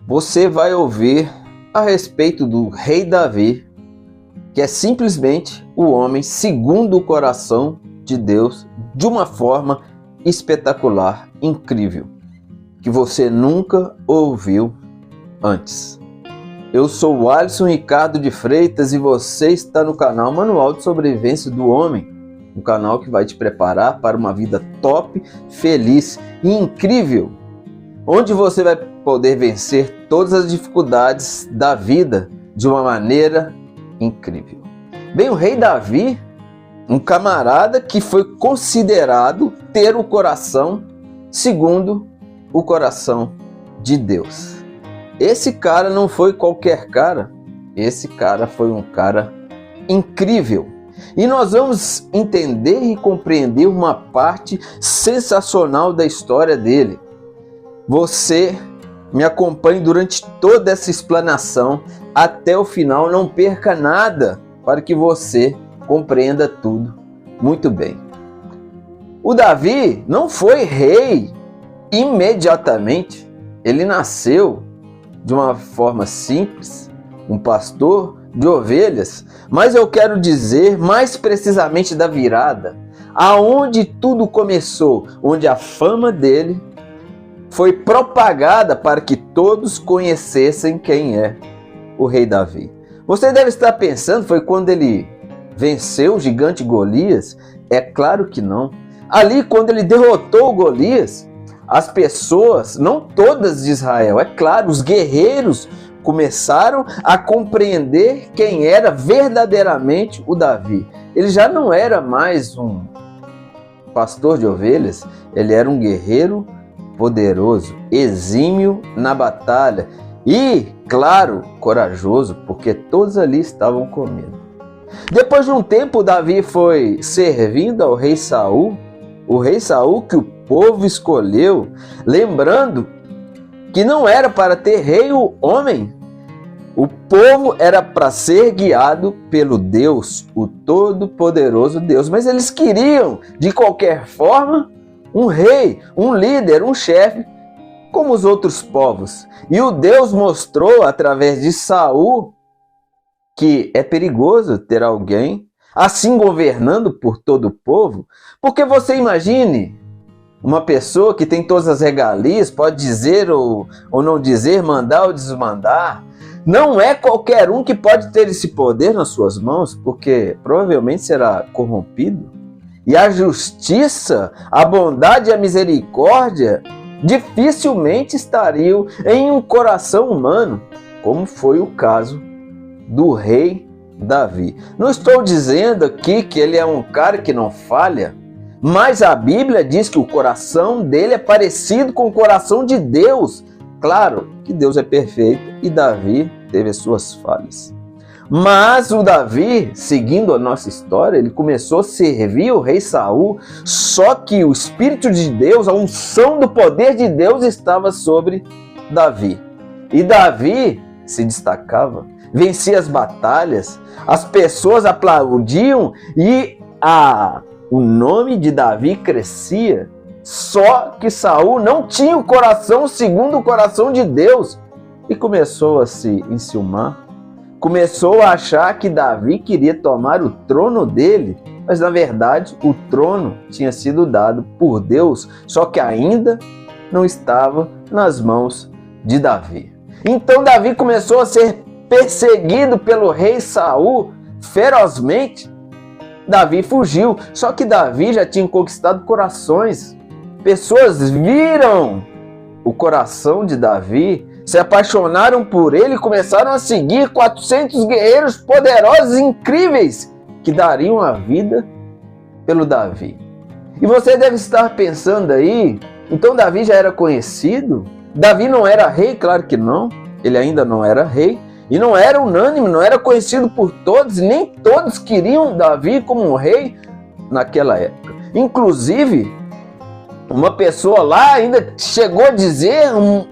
você vai ouvir a respeito do rei Davi, que é simplesmente o homem segundo o coração de Deus, de uma forma espetacular, incrível, que você nunca ouviu antes. Eu sou o Alisson Ricardo de Freitas e você está no canal Manual de Sobrevivência do Homem, um canal que vai te preparar para uma vida top, feliz e incrível, onde você vai poder vencer todas as dificuldades da vida de uma maneira incrível. Bem, o rei Davi, um camarada que foi considerado ter o coração segundo o coração de Deus. Esse cara não foi qualquer cara, esse cara foi um cara incrível. E nós vamos entender e compreender uma parte sensacional da história dele. Você me acompanhe durante toda essa explanação até o final, não perca nada para que você compreenda tudo muito bem. O Davi não foi rei imediatamente, ele nasceu de uma forma simples, um pastor de ovelhas, mas eu quero dizer mais precisamente da virada, aonde tudo começou, onde a fama dele foi propagada para que todos conhecessem quem é o rei Davi. Você deve estar pensando, foi quando ele venceu o gigante Golias? É claro que não. Ali, quando ele derrotou Golias, as pessoas, não todas de Israel, é claro, os guerreiros começaram a compreender quem era verdadeiramente o Davi. Ele já não era mais um pastor de ovelhas, ele era um guerreiro poderoso, exímio na batalha e, claro, corajoso, porque todos ali estavam com medo. Depois de um tempo, Davi foi servindo ao rei Saul, o rei Saul que o povo escolheu, lembrando que não era para ter rei o homem, o povo era para ser guiado pelo Deus, o Todo-Poderoso Deus, mas eles queriam, de qualquer forma, um rei, um líder, um chefe, como os outros povos. E o Deus mostrou através de Saul que é perigoso ter alguém assim governando por todo o povo, porque você imagine uma pessoa que tem todas as regalias, pode dizer ou não dizer, mandar ou desmandar. Não é qualquer um que pode ter esse poder nas suas mãos, porque provavelmente será corrompido. E a justiça, a bondade e a misericórdia dificilmente estariam em um coração humano, como foi o caso do rei Davi. Não estou dizendo aqui que ele é um cara que não falha, mas a Bíblia diz que o coração dele é parecido com o coração de Deus. Claro que Deus é perfeito e Davi teve as suas falhas. Mas o Davi, seguindo a nossa história, ele começou a servir o rei Saul, só que o Espírito de Deus, a unção do poder de Deus estava sobre Davi. E Davi se destacava, vencia as batalhas, as pessoas aplaudiam e o nome de Davi crescia. Só que Saul não tinha o coração segundo o coração de Deus e começou a se enciumar. Começou a achar que Davi queria tomar o trono dele, mas na verdade o trono tinha sido dado por Deus, só que ainda não estava nas mãos de Davi. Então Davi começou a ser perseguido pelo rei Saul ferozmente. Davi fugiu, só que Davi já tinha conquistado corações. Pessoas viram o coração de Davi, se apaixonaram por ele e começaram a seguir 400 guerreiros poderosos e incríveis que dariam a vida pelo Davi. E você deve estar pensando aí, então Davi já era conhecido? Davi não era rei? Claro que não, ele ainda não era rei. E não era unânime, não era conhecido por todos, nem todos queriam Davi como um rei naquela época. Inclusive, uma pessoa lá ainda chegou a dizer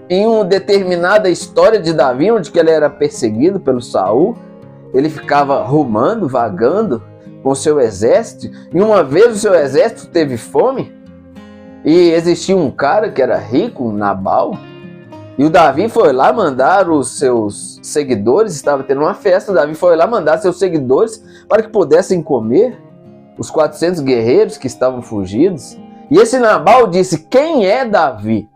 em uma determinada história de Davi, onde que ele era perseguido pelo Saul, ele ficava rumando, vagando com o seu exército, e uma vez o seu exército teve fome, e existia um cara que era rico, Nabal, E o Davi foi lá mandar os seus seguidores, estava tendo uma festa, o Davi foi lá mandar seus seguidores para que pudessem comer, os 400 guerreiros que estavam fugidos. E esse Nabal disse: quem é Davi?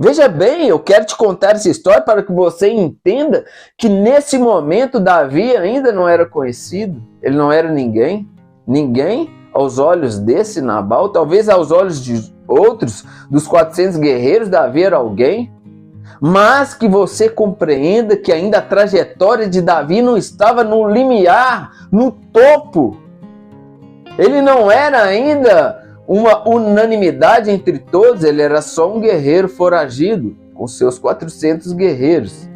Veja bem, eu quero te contar essa história para que você entenda que nesse momento Davi ainda não era conhecido, ele não era ninguém. Ninguém aos olhos desse Nabal, talvez aos olhos de outros, dos 400 guerreiros, Davi era alguém. Mas que você compreenda que ainda a trajetória de Davi não estava no limiar, no topo. Ele não era ainda uma unanimidade entre todos, ele era só um guerreiro foragido, com seus 400 guerreiros.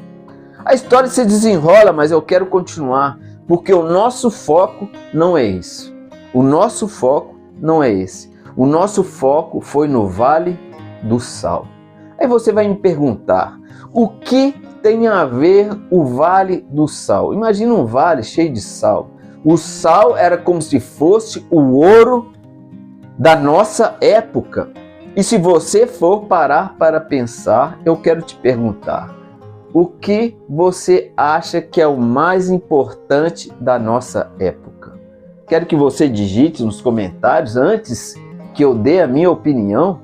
A história se desenrola, mas eu quero continuar, porque o nosso foco não é isso. O nosso foco não é esse. O nosso foco foi no Vale do Sal. Aí você vai me perguntar, o que tem a ver o Vale do Sal? Imagina um vale cheio de sal. O sal era como se fosse o ouro da nossa época. E se você for parar para pensar, eu quero te perguntar, o que você acha que é o mais importante da nossa época? Quero que você digite nos comentários antes que eu dê a minha opinião.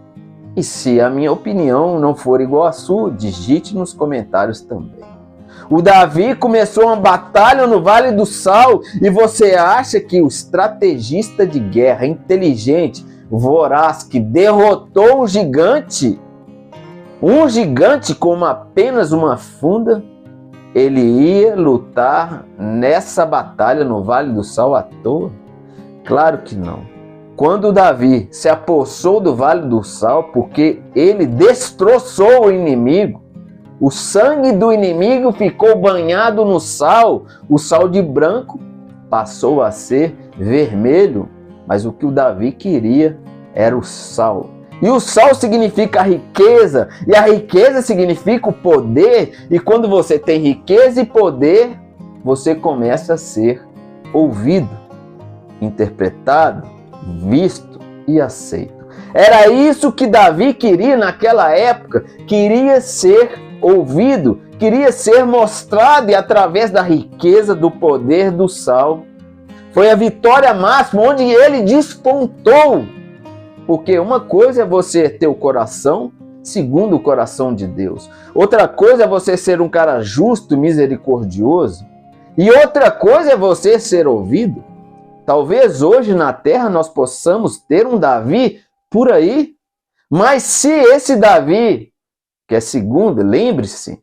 E se a minha opinião não for igual à sua, digite nos comentários também. O Davi começou uma batalha no Vale do Sal e você acha que o estrategista de guerra, inteligente, voraz, que derrotou um gigante com apenas uma funda, ele ia lutar nessa batalha no Vale do Sal à toa? Claro que não. Quando Davi se apossou do Vale do Sal, porque ele destroçou o inimigo, o sangue do inimigo ficou banhado no sal, o sal de branco passou a ser vermelho, mas o que o Davi queria era o sal. E o sal significa a riqueza, e a riqueza significa o poder, e quando você tem riqueza e poder, você começa a ser ouvido, interpretado, visto e aceito. Era isso que Davi queria naquela época, queria ser ouvido, queria ser mostrado, e através da riqueza, do poder do sal, foi a vitória máxima, onde ele despontou. Porque uma coisa é você ter o coração segundo o coração de Deus, outra coisa é você ser um cara justo, misericordioso, e outra coisa é você ser ouvido. Talvez hoje na terra nós possamos ter um Davi por aí, mas se esse Davi, que é segundo, lembre-se,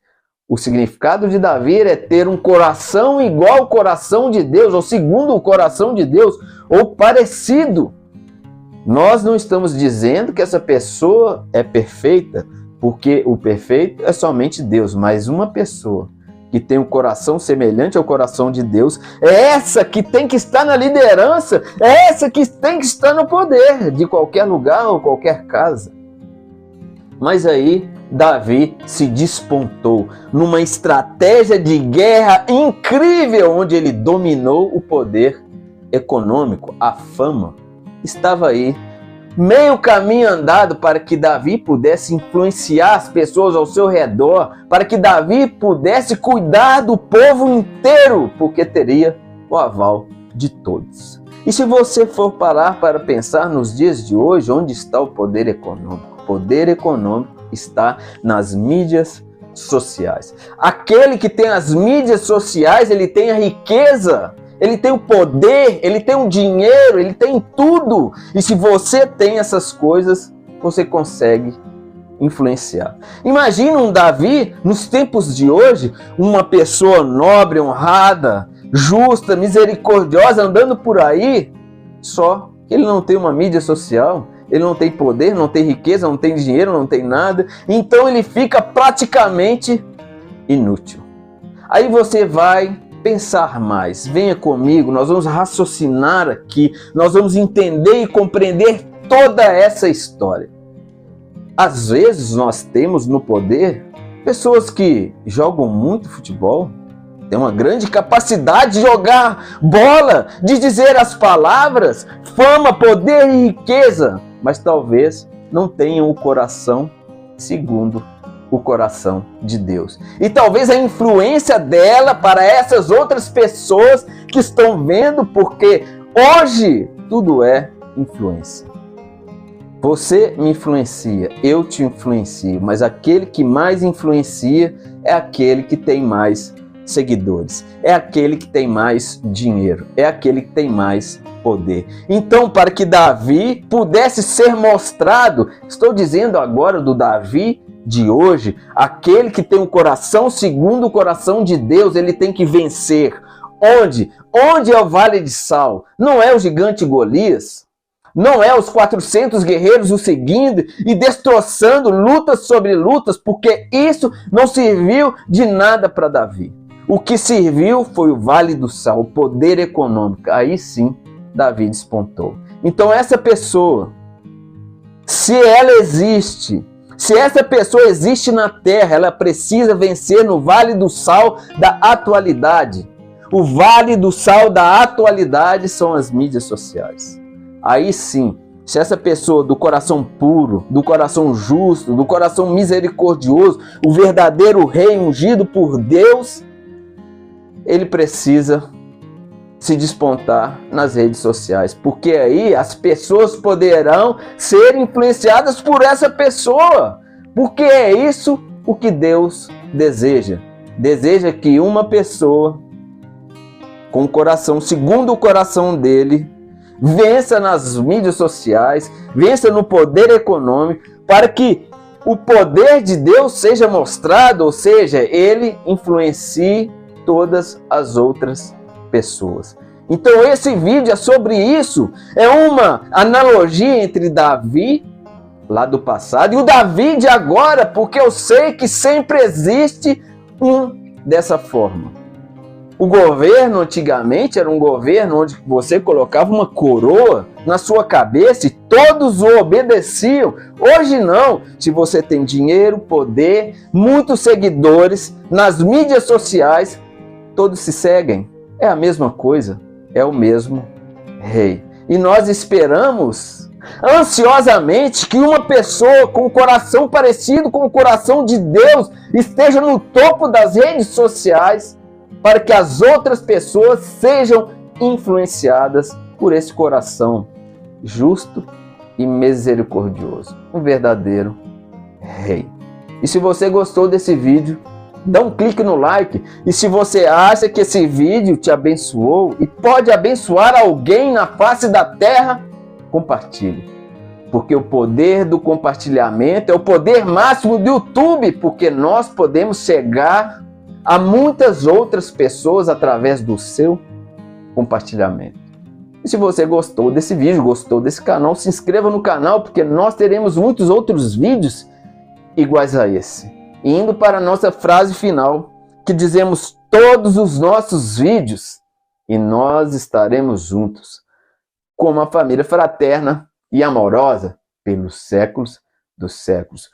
o significado de Davi é ter um coração igual ao coração de Deus, ou segundo o coração de Deus, ou parecido. Nós não estamos dizendo que essa pessoa é perfeita, porque o perfeito é somente Deus, mas uma pessoa que tem um coração semelhante ao coração de Deus, é essa que tem que estar na liderança, é essa que tem que estar no poder de qualquer lugar ou qualquer casa. Mas aí Davi se despontou numa estratégia de guerra incrível, onde ele dominou o poder econômico, a fama. Estava aí, meio caminho andado para que Davi pudesse influenciar as pessoas ao seu redor, para que Davi pudesse cuidar do povo inteiro, porque teria o aval de todos. E se você for parar para pensar nos dias de hoje, onde está o poder econômico? O poder econômico está nas mídias sociais. Aquele que tem as mídias sociais, ele tem a riqueza, ele tem o poder, ele tem o dinheiro, ele tem tudo. E se você tem essas coisas, você consegue influenciar. Imagina um Davi nos tempos de hoje, uma pessoa nobre, honrada, justa, misericordiosa, andando por aí, só que ele não tem uma mídia social, ele não tem poder, não tem riqueza, não tem dinheiro, não tem nada, então ele fica praticamente inútil. Aí você vai pensar mais, venha comigo, nós vamos raciocinar aqui, nós vamos entender e compreender toda essa história. Às vezes nós temos no poder pessoas que jogam muito futebol, têm uma grande capacidade de jogar bola, de dizer as palavras, fama, poder e riqueza, mas talvez não tenham o coração segundo o coração de Deus. E talvez a influência dela para essas outras pessoas que estão vendo, porque hoje tudo é influência. Você me influencia, eu te influencio, mas aquele que mais influencia é aquele que tem mais seguidores, é aquele que tem mais dinheiro, é aquele que tem mais poder. Então, para que Davi pudesse ser mostrado, estou dizendo agora do Davi de hoje, aquele que tem um coração segundo o coração de Deus, ele tem que vencer. Onde? Onde é o Vale de Sal? Não é o gigante Golias? Não é os 400 guerreiros o seguindo e destroçando lutas sobre lutas, porque isso não serviu de nada para Davi. O que serviu foi o Vale do Sal, o poder econômico. Aí sim, Davi despontou. Então essa pessoa, se ela existe, se essa pessoa existe na terra, ela precisa vencer no Vale do Sal da atualidade. O Vale do Sal da atualidade são as mídias sociais. Aí sim, se essa pessoa do coração puro, do coração justo, do coração misericordioso, o verdadeiro rei ungido por Deus, ele precisa se despontar nas redes sociais, porque aí as pessoas poderão ser influenciadas por essa pessoa, porque é isso o que Deus deseja. Deseja que uma pessoa com o coração segundo o coração dele vença nas mídias sociais, vença no poder econômico, para que o poder de Deus seja mostrado, ou seja, ele influencie todas as outras pessoas. Então esse vídeo é sobre isso, é uma analogia entre Davi lá do passado e o Davi de agora, porque eu sei que sempre existe um dessa forma. O governo antigamente era um governo onde você colocava uma coroa na sua cabeça e todos o obedeciam. Hoje não. Se você tem dinheiro, poder, muitos seguidores nas mídias sociais, todos se seguem. É a mesma coisa, é o mesmo rei. E nós esperamos ansiosamente que uma pessoa com um coração parecido com o coração de Deus esteja no topo das redes sociais, para que as outras pessoas sejam influenciadas por esse coração justo e misericordioso, um verdadeiro rei. E se você gostou desse vídeo, dá um clique no like. E se você acha que esse vídeo te abençoou e pode abençoar alguém na face da terra, compartilhe. Porque o poder do compartilhamento é o poder máximo do YouTube, porque nós podemos chegar a muitas outras pessoas através do seu compartilhamento. E se você gostou desse vídeo, gostou desse canal, se inscreva no canal, porque nós teremos muitos outros vídeos iguais a esse. E indo para a nossa frase final, que dizemos todos os nossos vídeos, e nós estaremos juntos, como uma família fraterna e amorosa pelos séculos dos séculos.